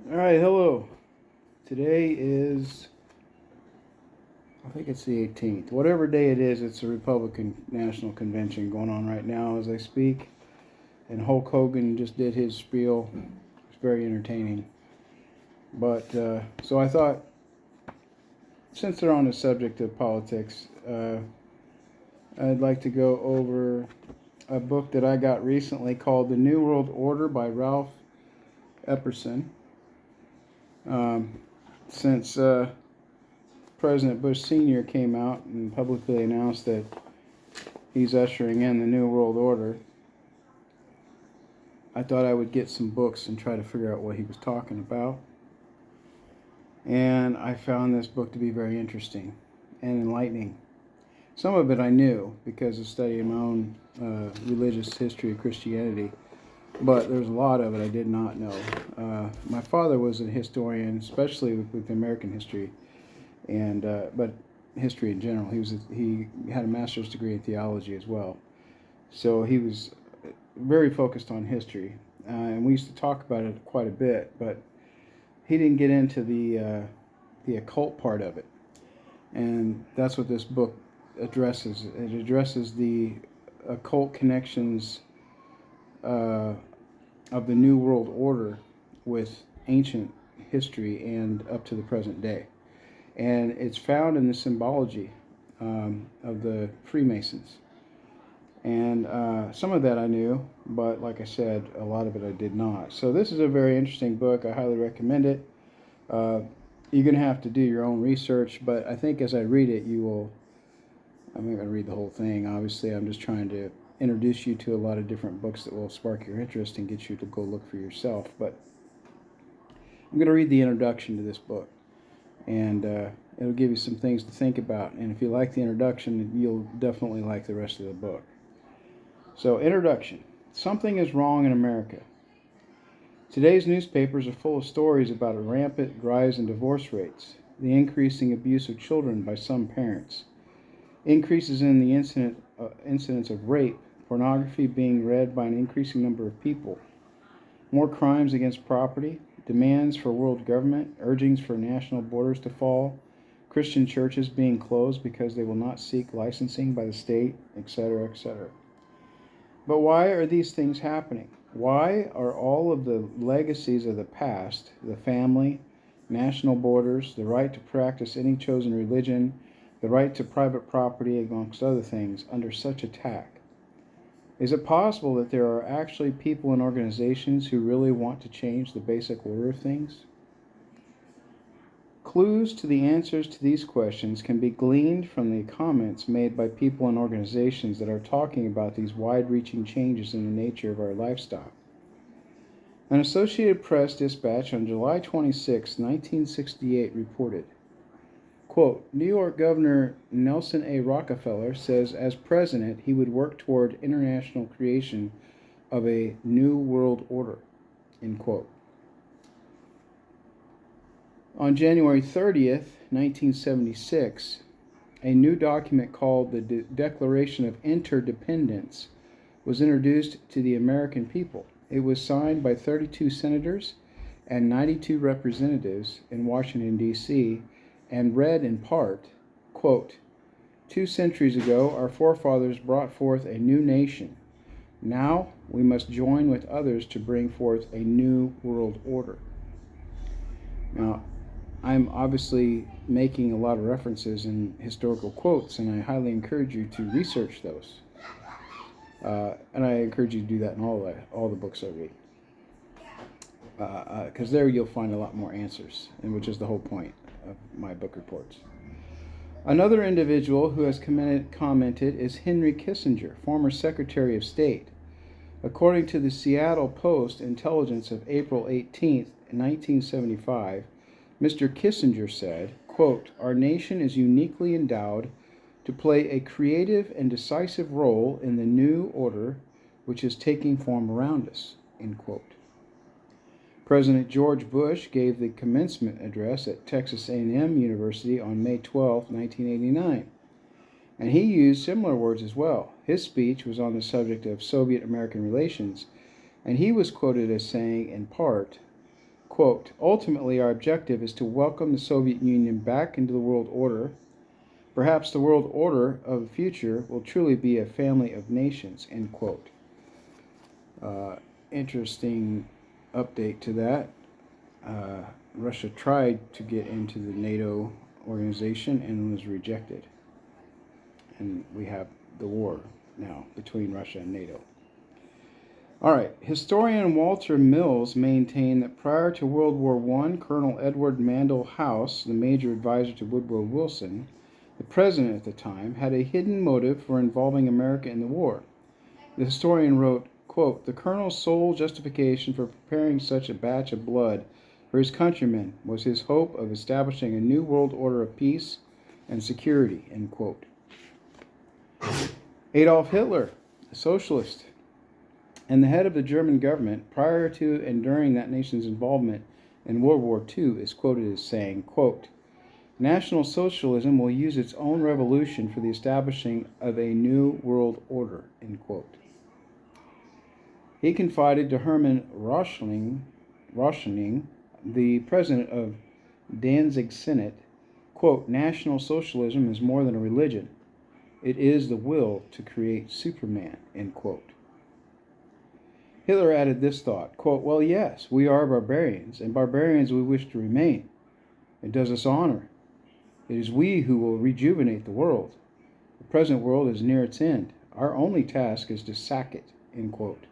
All right, hello. Today is, I think it's the 18th. Whatever day it is, it's the Republican National Convention going on right now as I speak. And Hulk Hogan just did his spiel. It's very entertaining. So I thought, since they're on the subject of politics, I'd like to go over a book that I got recently called The New World Order by Ralph Epperson. Since President Bush Sr. came out and publicly announced that he's ushering in the New World Order, I thought I would get some books and try to figure out what he was talking about. And I found this book to be very interesting and enlightening. Some of it I knew because of studying my own religious history of Christianity, but there's a lot of it I did not know. My father was a historian, especially with American history, and but history in general. He had a master's degree in theology as well, so he was very focused on history, and we used to talk about it quite a bit. But he didn't get into the occult part of it, and that's what this book addresses. It addresses the occult connections of the New World Order with ancient history and up to the present day. And it's found in the symbology of the Freemasons. And some of that I knew, but like I said, a lot of it I did not. So this is a very interesting book. I highly recommend it. You're going to have to do your own research, but I think as I read it, you will. I'm not going to read the whole thing. Obviously, I'm just trying to introduce you to a lot of different books that will spark your interest and get you to go look for yourself. But I'm going to read the introduction to this book, and it'll give you some things to think about. And if you like the introduction, you'll definitely like the rest of the book. So, introduction. Something is wrong in America. Today's newspapers are full of stories about a rampant rise in divorce rates, the increasing abuse of children by some parents, increases in the incidence of rape, pornography being read by an increasing number of people, more crimes against property, demands for world government, urgings for national borders to fall, Christian churches being closed because they will not seek licensing by the state, etc., etc. But why are these things happening? Why are all of the legacies of the past, the family, national borders, the right to practice any chosen religion, the right to private property, amongst other things, under such attack? Is it possible that there are actually people and organizations who really want to change the basic order of things? Clues to the answers to these questions can be gleaned from the comments made by people and organizations that are talking about these wide-reaching changes in the nature of our lifestyle. An Associated Press dispatch on July 26, 1968 reported, quote, New York Governor Nelson A. Rockefeller says as president he would work toward international creation of a new world order, end quote. On January 30th, 1976, a new document called the Declaration of Interdependence was introduced to the American people. It was signed by 32 senators and 92 representatives in Washington, D.C., and read in part, quote, 2 centuries ago, our forefathers brought forth a new nation. Now we must join with others to bring forth a new world order. Now, I'm obviously making a lot of references in historical quotes, and I highly encourage you to research those. And I encourage you to do that in all the books I read. Because there you'll find a lot more answers, and which is the whole point of my book reports. Another individual who has commented is Henry Kissinger, former Secretary of State. According to the Seattle Post Intelligence of April 18, 1975, Mr. Kissinger said, quote, our nation is uniquely endowed to play a creative and decisive role in the new order which is taking form around us, end quote. President George Bush gave the commencement address at Texas A&M University on May 12, 1989, and he used similar words as well. His speech was on the subject of Soviet-American relations, and he was quoted as saying, in part, quote, ultimately our objective is to welcome the Soviet Union back into the world order. Perhaps the world order of the future will truly be a family of nations, end quote. Interesting update to that. Russia tried to get into the NATO organization and was rejected. And we have the war now between Russia and NATO. All right, historian Walter Mills maintained that prior to World War I, Colonel Edward Mandell House, the major advisor to Woodrow Wilson, the president at the time, had a hidden motive for involving America in the war. The historian wrote, quote, the colonel's sole justification for preparing such a batch of blood for his countrymen was his hope of establishing a new world order of peace and security, end quote. Adolf Hitler, a socialist, and the head of the German government prior to and during that nation's involvement in World War II, is quoted as saying, quote, National Socialism will use its own revolution for the establishing of a new world order, end quote. He confided to Hermann Röchling, the president of Danzig Senate, quote, National Socialism is more than a religion. It is the will to create Superman, end quote. Hitler added this thought, quote, well, yes, we are barbarians, and barbarians we wish to remain. It does us honor. It is we who will rejuvenate the world. The present world is near its end. Our only task is to sack it, end quote.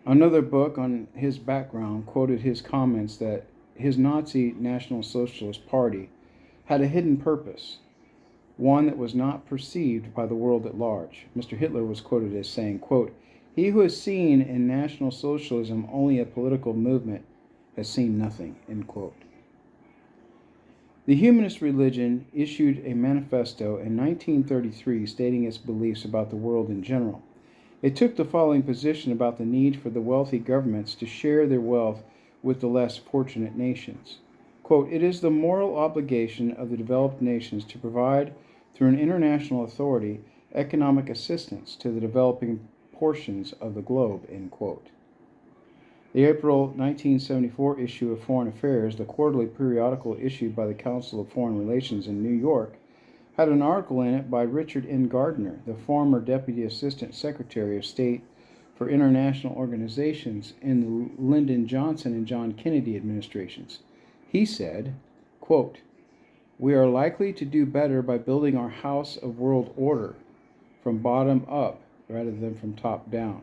Another book on his background quoted his comments that his Nazi National Socialist Party had a hidden purpose, one that was not perceived by the world at large. Mr. Hitler was quoted as saying, quote, he who has seen in National Socialism only a political movement has seen nothing, end quote. The humanist religion issued a manifesto in 1933 stating its beliefs about the world in general. It took the following position about the need for the wealthy governments to share their wealth with the less fortunate nations. Quote, it is the moral obligation of the developed nations to provide, through an international authority, economic assistance to the developing portions of the globe, end quote. The April 1974 issue of Foreign Affairs, the quarterly periodical issued by the Council of Foreign Relations in New York, had an article in it by Richard N. Gardner, the former Deputy Assistant Secretary of State for International Organizations in the Lyndon Johnson and John Kennedy administrations. He said, quote, we are likely to do better by building our house of world order from bottom up rather than from top down.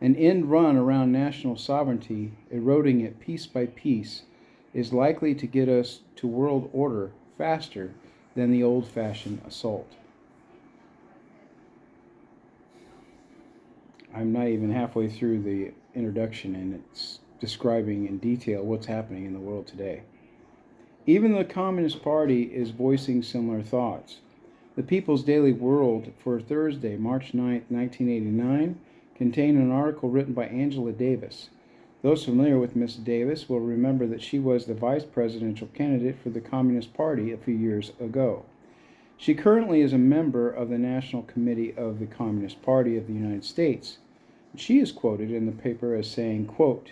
An end run around national sovereignty, eroding it piece by piece, is likely to get us to world order faster than the old-fashioned assault. I'm not even halfway through the introduction, and it's describing in detail what's happening in the world today. Even the Communist Party is voicing similar thoughts. The People's Daily World for Thursday, March 9, 1989, contained an article written by Angela Davis. Those familiar with Miss Davis will remember that she was the vice presidential candidate for the Communist Party a few years ago. She currently is a member of the National Committee of the Communist Party of the United States. She is quoted in the paper as saying, quote,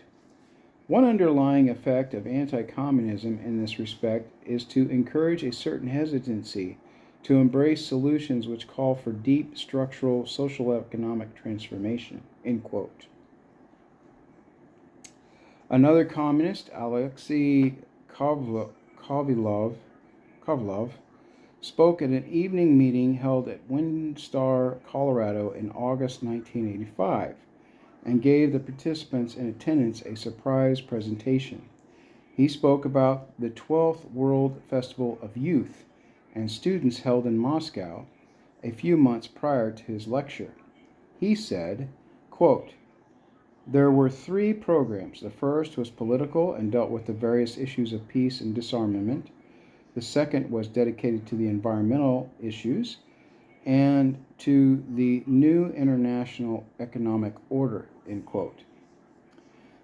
one underlying effect of anti-communism in this respect is to encourage a certain hesitancy to embrace solutions which call for deep structural social economic transformation, end quote. Another communist, Alexei Kovylov, spoke at an evening meeting held at Windstar, Colorado in August 1985 and gave the participants in attendance a surprise presentation. He spoke about the 12th World Festival of Youth and students held in Moscow a few months prior to his lecture. He said, quote, there were 3 programs. The first was political and dealt with the various issues of peace and disarmament. The second was dedicated to the environmental issues and to the new international economic order, end quote.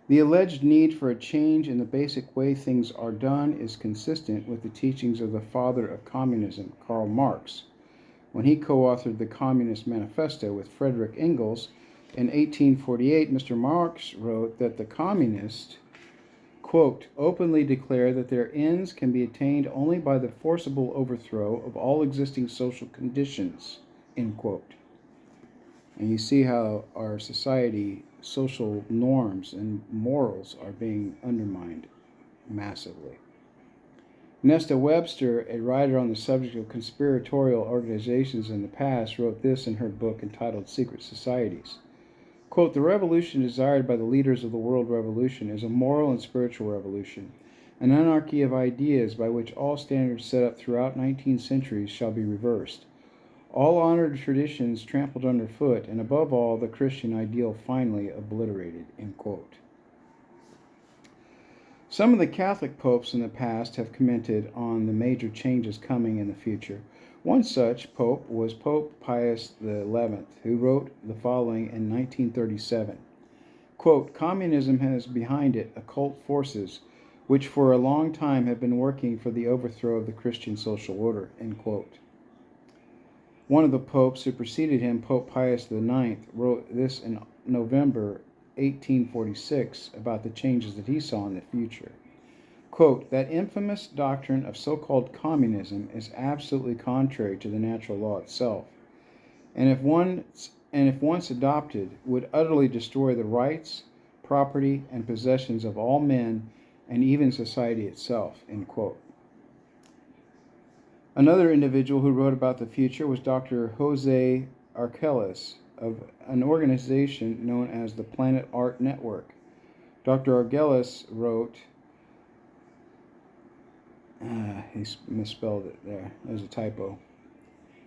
The alleged need for a change in the basic way things are done is consistent with the teachings of the father of communism, Karl Marx. When he co-authored the Communist Manifesto with Frederick Engels in 1848, Mr. Marx wrote that the communist quote, openly declare that their ends can be attained only by the forcible overthrow of all existing social conditions, end quote. And you see how our society, social norms and morals are being undermined massively. Nesta Webster, a writer on the subject of conspiratorial organizations in the past, wrote this in her book entitled Secret Societies. Quote, the revolution desired by the leaders of the world revolution is a moral and spiritual revolution, an anarchy of ideas by which all standards set up throughout 19 centuries shall be reversed, all honored traditions trampled underfoot, and above all, the Christian ideal finally obliterated, end quote. Some of the Catholic popes in the past have commented on the major changes coming in the future. One such pope was Pope Pius XI, who wrote the following in 1937. Quote, communism has behind it occult forces which for a long time have been working for the overthrow of the Christian social order, end quote. One of the popes who preceded him, Pope Pius IX, wrote this in November 1846 about the changes that he saw in the future. Quote, that infamous doctrine of so-called communism is absolutely contrary to the natural law itself, and if once adopted, would utterly destroy the rights, property, and possessions of all men and even society itself, end quote. Another individual who wrote about the future was Dr. Jose Arqueles, of an organization known as the Planet Art Network. Dr. Arqueles wrote, he misspelled it there. There's a typo.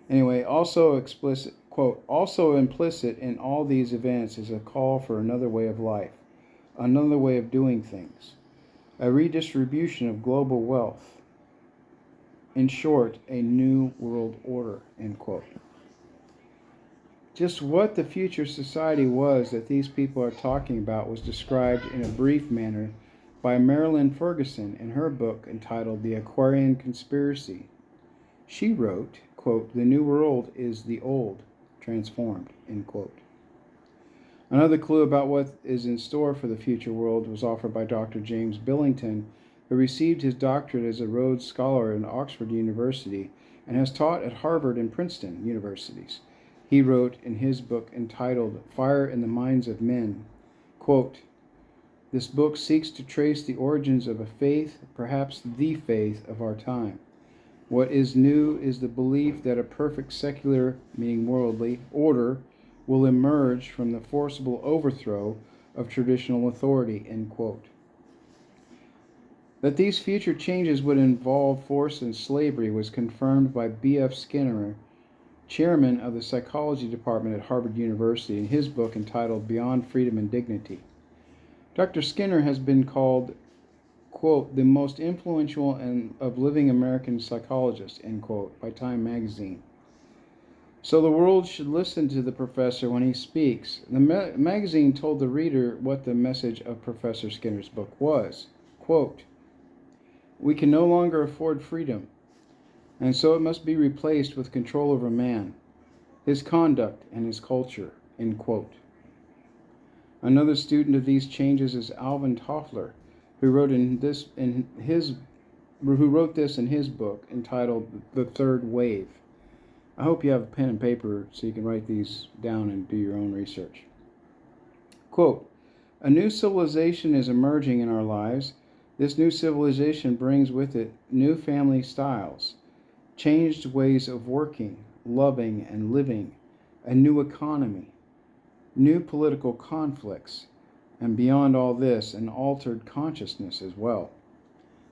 Anyway, also explicit, quote, also implicit in all these events is a call for another way of life, another way of doing things, a redistribution of global wealth. In short, a new world order, end quote. Just what the future society was that these people are talking about was described in a brief manner by Marilyn Ferguson in her book entitled The Aquarian Conspiracy. She wrote, quote, the new world is the old, transformed, end quote. Another clue about what is in store for the future world was offered by Dr. James Billington, who received his doctorate as a Rhodes Scholar at Oxford University and has taught at Harvard and Princeton universities. He wrote in his book entitled Fire in the Minds of Men, quote, this book seeks to trace the origins of a faith, perhaps the faith of our time. What is new is the belief that a perfect secular, meaning worldly, order will emerge from the forcible overthrow of traditional authority, end quote. That these future changes would involve force and slavery was confirmed by B.F. Skinner, chairman of the psychology department at Harvard University, in his book entitled Beyond Freedom and Dignity. Dr. Skinner has been called, quote, the most influential of living American psychologists, end quote, by Time magazine. So the world should listen to the professor when he speaks. The magazine told the reader what the message of Professor Skinner's book was. Quote, we can no longer afford freedom, and so it must be replaced with control over man, his conduct, and his culture, end quote. Another student of these changes is Alvin Toffler, who wrote this in his book entitled The Third Wave. I hope you have a pen and paper so you can write these down and do your own research. Quote, a new civilization is emerging in our lives. This new civilization brings with it new family styles, changed ways of working, loving, and living, a new economy, new political conflicts, and beyond all this, an altered consciousness as well.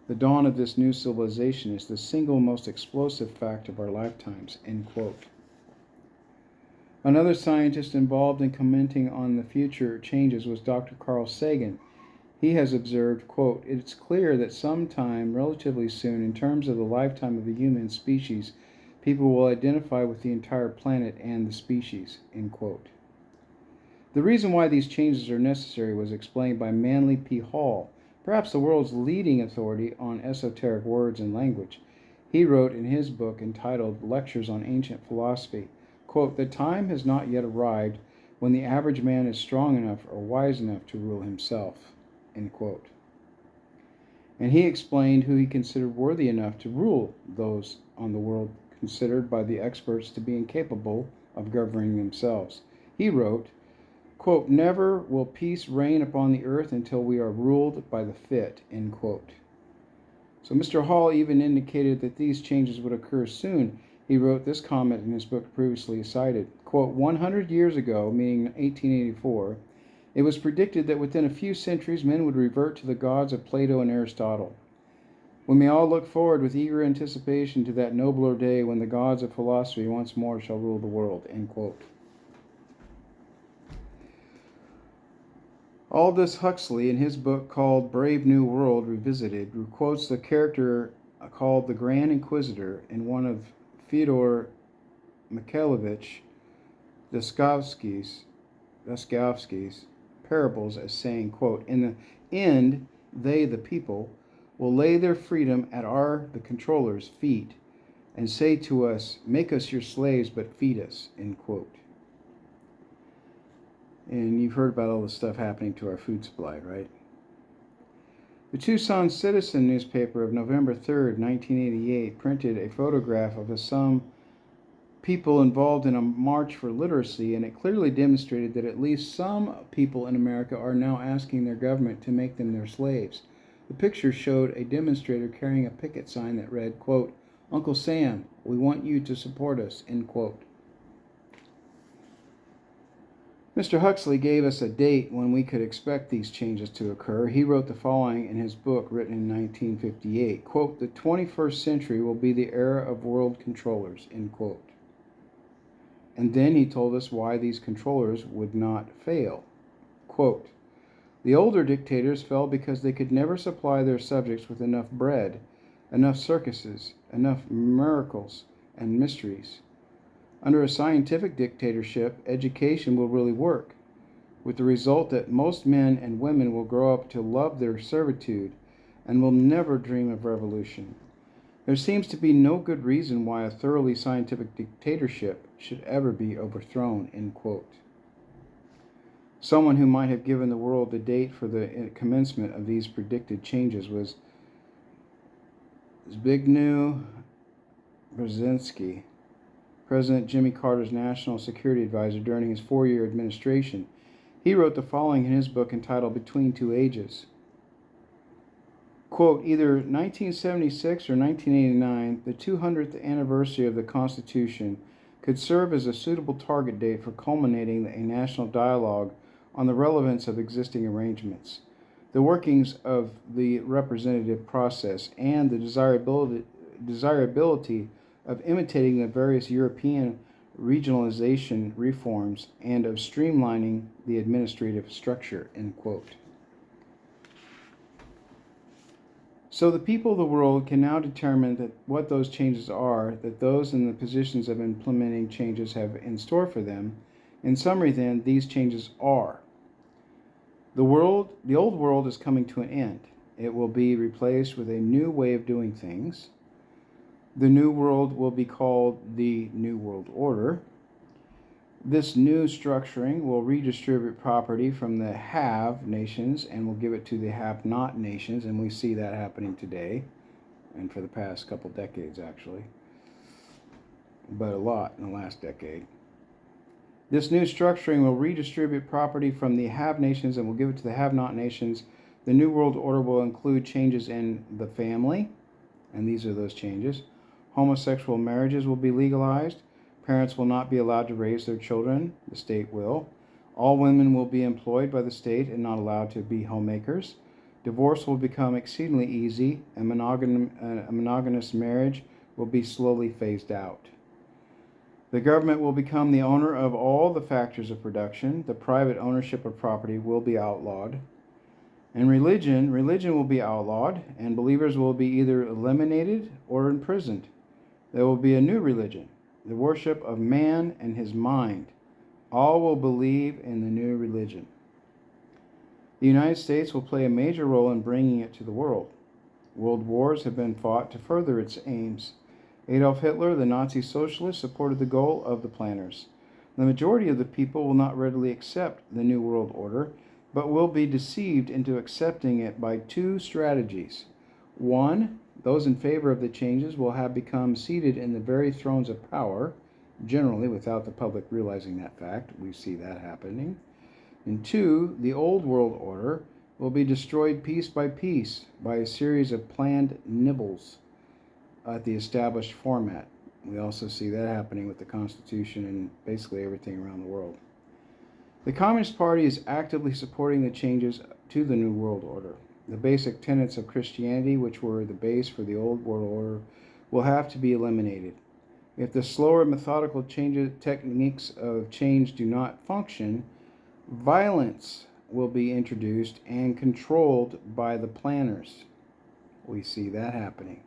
The dawn of this new civilization is the single most explosive fact of our lifetimes, end quote. Another scientist involved in commenting on the future changes was Dr. Carl Sagan. He has observed, quote, it's clear that sometime relatively soon, in terms of the lifetime of the human species, people will identify with the entire planet and the species, end quote. The reason why these changes are necessary was explained by Manly P. Hall, perhaps the world's leading authority on esoteric words and language. He wrote in his book entitled Lectures on Ancient Philosophy, quote, the time has not yet arrived when the average man is strong enough or wise enough to rule himself, end quote. and he explained who he considered worthy enough to rule those on the world considered by the experts to be incapable of governing themselves. He wrote, quote, "Never will peace reign upon the earth until we are ruled by the fit," end quote. So Mr. Hall even indicated that these changes would occur soon. He wrote this comment in his book previously cited, quote, 100 years ago, meaning 1884, it was predicted that within a few centuries men would revert to the gods of Plato and Aristotle. We may all look forward with eager anticipation to that nobler day when the gods of philosophy once more shall rule the world, end quote. Aldous Huxley, in his book called Brave New World Revisited, quotes the character called the Grand Inquisitor in one of Fyodor Mikhailovich Dostoevsky's parables as saying, quote, "In the end, they, the people, will lay their freedom at the controllers' feet and say to us, 'Make us your slaves, but feed us,'" end quote. And you've heard about all the stuff happening to our food supply, right? The Tucson Citizen newspaper of November 3rd, 1988, printed a photograph of some people involved in a march for literacy, and it clearly demonstrated that at least some people in America are now asking their government to make them their slaves. The picture showed a demonstrator carrying a picket sign that read, quote, "Uncle Sam, we want you to support us," end quote. Mr. Huxley gave us a date when we could expect these changes to occur. He wrote the following in his book written in 1958, quote, "The 21st century will be the era of world controllers," end quote. And then he told us why these controllers would not fail. Quote, "The older dictators fell because they could never supply their subjects with enough bread, enough circuses, enough miracles and mysteries. Under a scientific dictatorship, education will really work, with the result that most men and women will grow up to love their servitude and will never dream of revolution. There seems to be no good reason why a thoroughly scientific dictatorship should ever be overthrown," end quote. Someone who might have given the world the date for the commencement of these predicted changes was Zbigniew Brzezinski, President Jimmy Carter's national security advisor during his 4-year administration. He wrote the following in his book entitled Between Two Ages. Quote, "Either 1976 or 1989, the 200th anniversary of the Constitution, could serve as a suitable target date for culminating a national dialogue on the relevance of existing arrangements, the workings of the representative process, and the desirability of imitating the various European regionalization reforms and of streamlining the administrative structure," end quote. So the people of the world can now determine what those changes are that those in the positions of implementing changes have in store for them. In summary, then, these changes are: the old world is coming to an end. It will be replaced with a new way of doing things. The new world will be called the New World Order. This new structuring will redistribute property from the have nations and will give it to the have not nations, and we see that happening today and for the past couple decades actually, but a lot in the last decade. This new structuring will redistribute property from the have nations and will give it to the have not nations. The New World Order will include changes in the family, and these are those changes. Homosexual marriages will be legalized. Parents will not be allowed to raise their children. The state will. All women will be employed by the state and not allowed to be homemakers. Divorce will become exceedingly easy, and a monogamous marriage will be slowly phased out. The government will become the owner of all the factors of production. The private ownership of property will be outlawed. And religion will be outlawed, and believers will be either eliminated or imprisoned. There will be a new religion, the worship of man and his mind. All will believe in the new religion. The United States will play a major role in bringing it to the world. World wars have been fought to further its aims. Adolf Hitler, the Nazi socialist, supported the goal of the planners. The majority of the people will not readily accept the New World Order, but will be deceived into accepting it by two strategies. 1. Those in favor of the changes will have become seated in the very thrones of power, generally without the public realizing that fact. We see that happening. And 2. The old world order will be destroyed piece by piece by a series of planned nibbles at the established format. We also see that happening with the Constitution and basically everything around the world. The Communist Party is actively supporting the changes to the New World Order. The basic tenets of Christianity, which were the base for the Old World Order, will have to be eliminated. If the slower, methodical techniques of change do not function, violence will be introduced and controlled by the planners. We see that happening.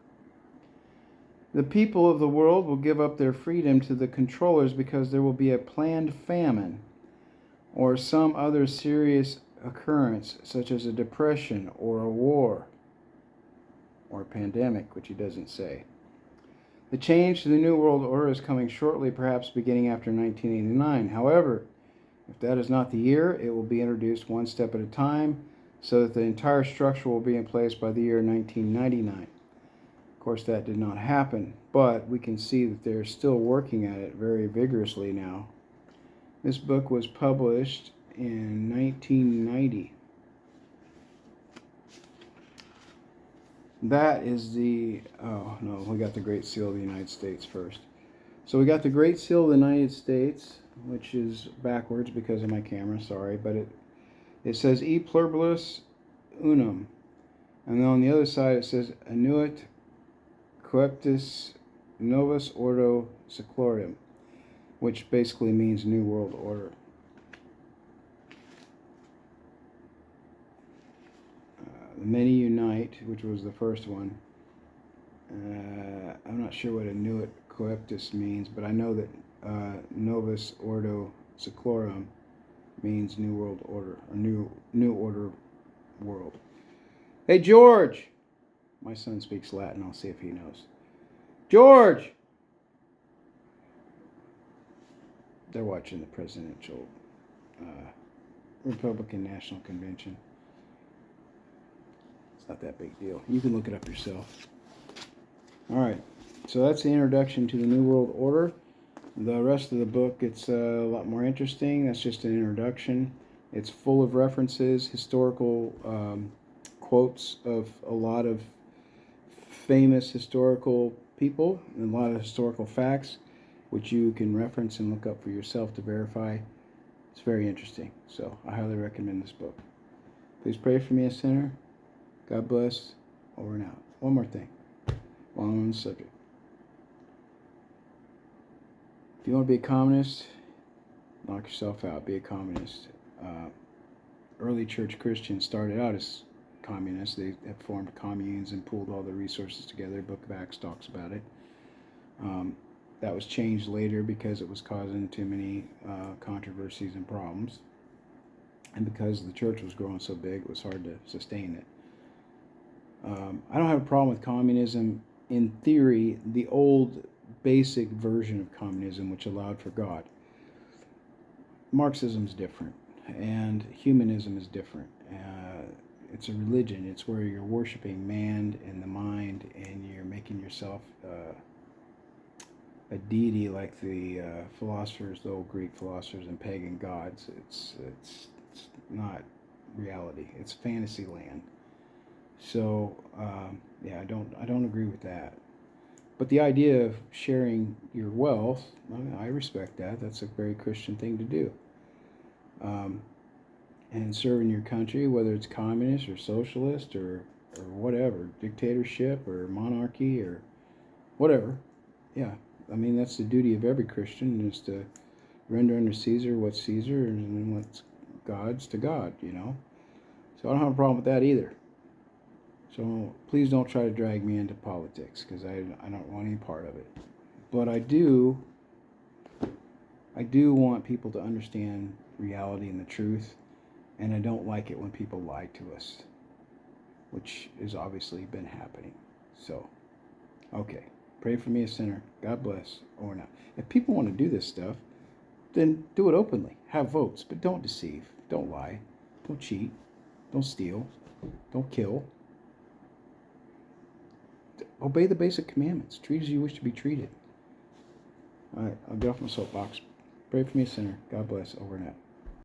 The people of the world will give up their freedom to the controllers because there will be a planned famine or some other serious occurrence, such as a depression or a war or a pandemic, which he doesn't say. The change to the New World Order is coming shortly, perhaps beginning after 1989. However, if that is not the year, it will be introduced one step at a time so that the entire structure will be in place by the year 1999. Of course, that did not happen, but we can see that they're still working at it very vigorously now. This book was published in 1990. That is the, oh no, we got the Great Seal of the United States first. So we got the Great Seal of the United States, which is backwards because of my camera, sorry, but it says E pluribus unum. And then on the other side it says Annuit Coeptis Novus Ordo Seclorum, which basically means New World Order. The Many Unite, which was the first one. I'm not sure what Annuit Coeptis means, but I know that Novus Ordo Seclorum means New World Order, or New Order World. Hey, George! My son speaks Latin. I'll see if he knows. George! They're watching the presidential Republican National Convention. It's not that big deal. You can look it up yourself. All right. So that's the introduction to the New World Order. The rest of the book, it's a lot more interesting. That's just an introduction. It's full of references, historical quotes of a lot of famous historical people and a lot of historical facts, which you can reference and look up for yourself to verify. It's very interesting. So I highly recommend this book. Please pray for me, a sinner. God bless. Over and out. One more thing while I'm on the subject. If you want to be a communist, knock yourself out. Be a communist. Early church Christians started out as communists. They have formed communes and pooled all the resources together. Book of Acts talks about it. That was changed later because it was causing too many controversies and problems. And because the church was growing so big, it was hard to sustain it. I don't have a problem with communism in theory, the old basic version of communism, which allowed for God. Marxism is different, and humanism is different. It's a religion. It's where you're worshiping man and the mind, and you're making yourself a deity like the philosophers, the old Greek philosophers and pagan gods. It's not reality. It's fantasy land. So yeah, I don't agree with that. But the idea of sharing your wealth, I respect that. That's a very Christian thing to do. And serving your country, whether it's communist or socialist or whatever, dictatorship or monarchy or whatever. Yeah, I mean, that's the duty of every Christian, is to render unto Caesar what's Caesar and what's God's to God, you know. So I don't have a problem with that either. So please don't try to drag me into politics, because I don't want any part of it. But I do want people to understand reality and the truth, and I don't like it when people lie to us, which has obviously been happening. So, okay, pray for me, a sinner. God bless, or not. If people want to do this stuff, then do it openly. Have votes, but don't deceive. Don't lie. Don't cheat. Don't steal. Don't kill. obey the basic commandments. Treat as you wish to be treated. All right, I'll get off my soapbox. Pray for me, sinner. God bless. Over and out.